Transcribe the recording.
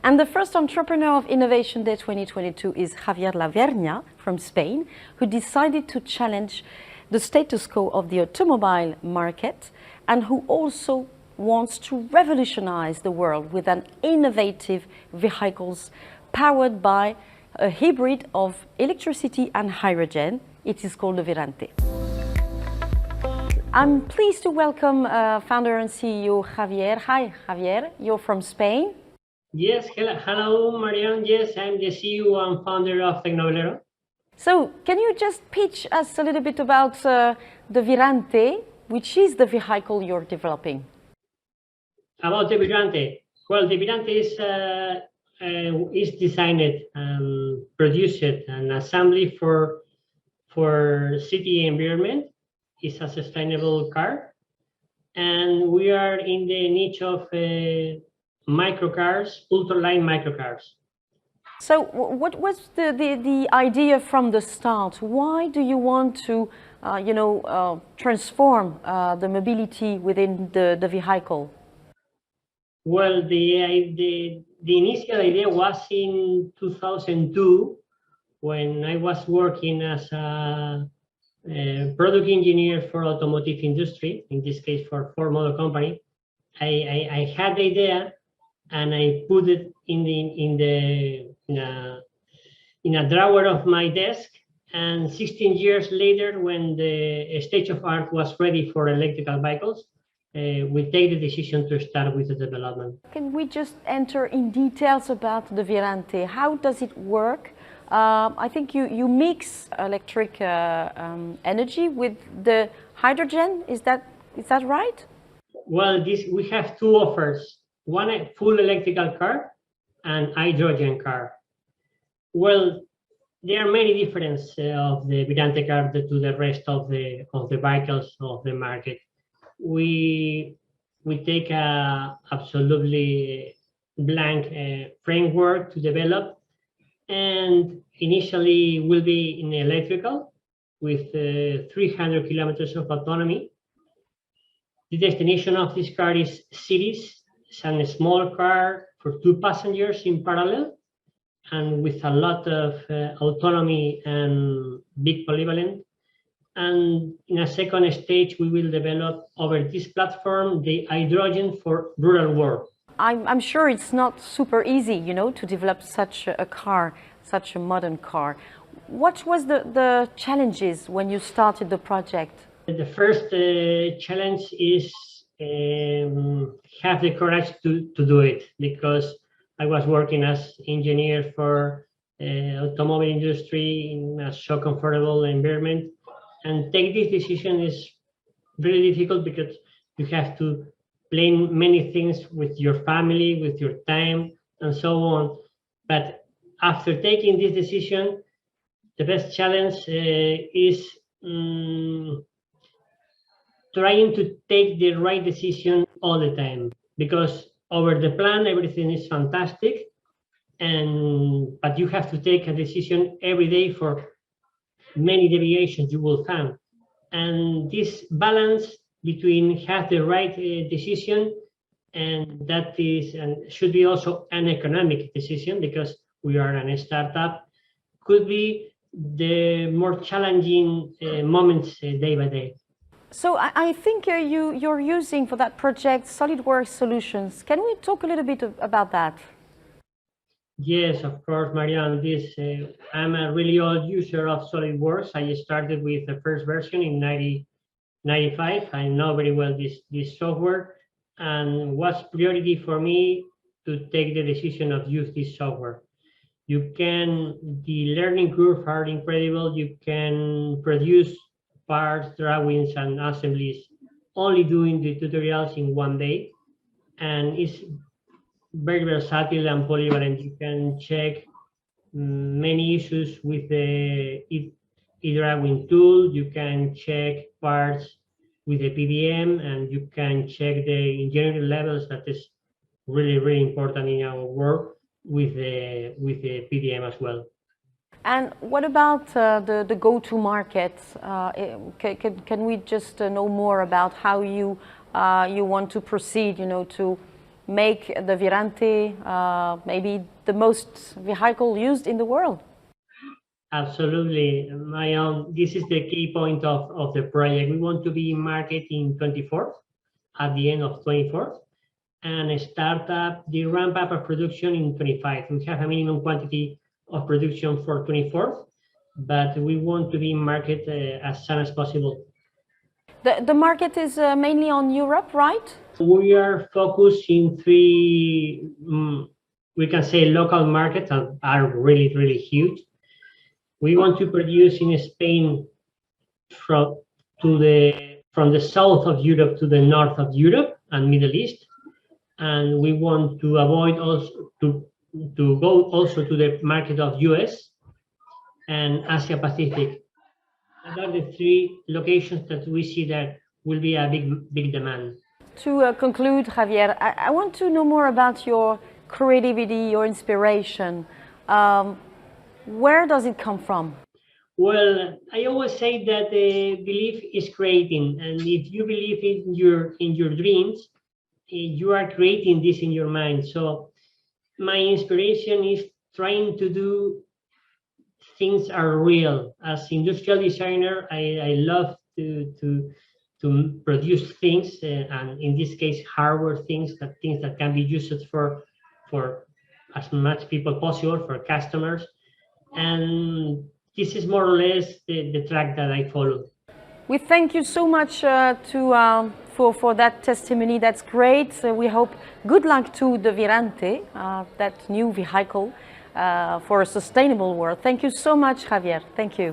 And the first entrepreneur of Innovation Day 2022 is Javier Lavernia from Spain, who decided to challenge the status quo of the automobile market and who also wants to revolutionize the world with an innovative vehicles powered by a hybrid of electricity and hydrogen. It is called the Virante. I'm pleased to welcome founder and CEO Javier. Hi, Javier. You're from Spain. Yes, hello, Marianne. Yes, I'm the CEO and founder of Tecnovelero. So, can you just pitch us a little bit about the Virante, which is the vehicle you're developing? About the Virante. Well, the Virante is designed, produced, and assembled for city environment. It's a sustainable car, and we are in the niche of microcars, ultralight microcars. So what was the idea from the start? Why do you want to, transform the mobility within the vehicle? Well, the initial idea was in 2002 when I was working as a product engineer for automotive industry, in this case for Ford Motor Company. I had the idea and I put it in a drawer of my desk. And 16 years later, when the stage of art was ready for electrical vehicles, we take the decision to start with the development. Can we just enter in details about the Virante? How does it work? I think you mix electric energy with the hydrogen. Is that right? Well, we have two offers. One, a full electrical car and hydrogen car. Well, there are many differences of the Virante car to the rest of the vehicles of the market. We take a absolutely blank framework to develop, and initially will be in electrical with 300 kilometers of autonomy. The destination of this car is cities. It's a small car for 2 passengers in parallel, and with a lot of autonomy and big polyvalent. And in a second stage, we will develop over this platform the hydrogen for rural world. I'm sure it's not super easy, to develop such a car, such a modern car. What was the challenges when you started the project? The first challenge is have the courage to do it, because I was working as engineer for automobile industry in a so comfortable environment, and take this decision is really difficult because you have to plan many things with your family, with your time, and so on. But after taking this decision, the best challenge is trying to take the right decision all the time, because over the plan everything is fantastic, but you have to take a decision every day for many deviations you will find. And this balance between have the right decision, and that is and should be also an economic decision, because we are a startup, could be the more challenging moments day by day. So I think you're using for that project SOLIDWORKS solutions. Can we talk a little bit about that? Yes, of course, Marianne. I'm a really old user of SOLIDWORKS. I started with the first version in 1995. I know very well this software, and was priority for me to take the decision of use this software. The learning curve are incredible. You can produce parts, drawings, and assemblies only doing the tutorials in one day, and it's very versatile and polyvalent. You can check many issues with the e-drawing tool. You can check parts with the PDM, and you can check the engineering levels. That is really important in our work with the PDM as well. And what about the go-to market? Can we just know more about how you want to proceed, to make the Virante maybe the most vehicle used in the world. Absolutely. This is the key point of the project. We want to be in market in 24th, at the end of 24th, and start up the ramp up of production in 25. We have a minimum quantity of production for 24th, but we want to be in market as soon as possible. The market is mainly on Europe, right? We are focused in three, we can say, local markets that are really, really huge. We want to produce in Spain from the south of Europe to the north of Europe and Middle East, and we want to avoid also to go also to the market of US and Asia Pacific. Those are the three locations that we see that will be a big demand. To conclude, Javier, I want to know more about your creativity, your inspiration. Where does it come from? Well, I always say that belief is creating, and if you believe in your dreams, you are creating this in your mind. So my inspiration is trying to do things are real. As industrial designer, I love to produce things, and in this case, hardware things that can be used for as much people possible, for customers. And this is more or less the track that I follow. We thank you so much for that testimony. That's great. We hope good luck to the Virante, that new vehicle for a sustainable world. Thank you so much, Javier. Thank you.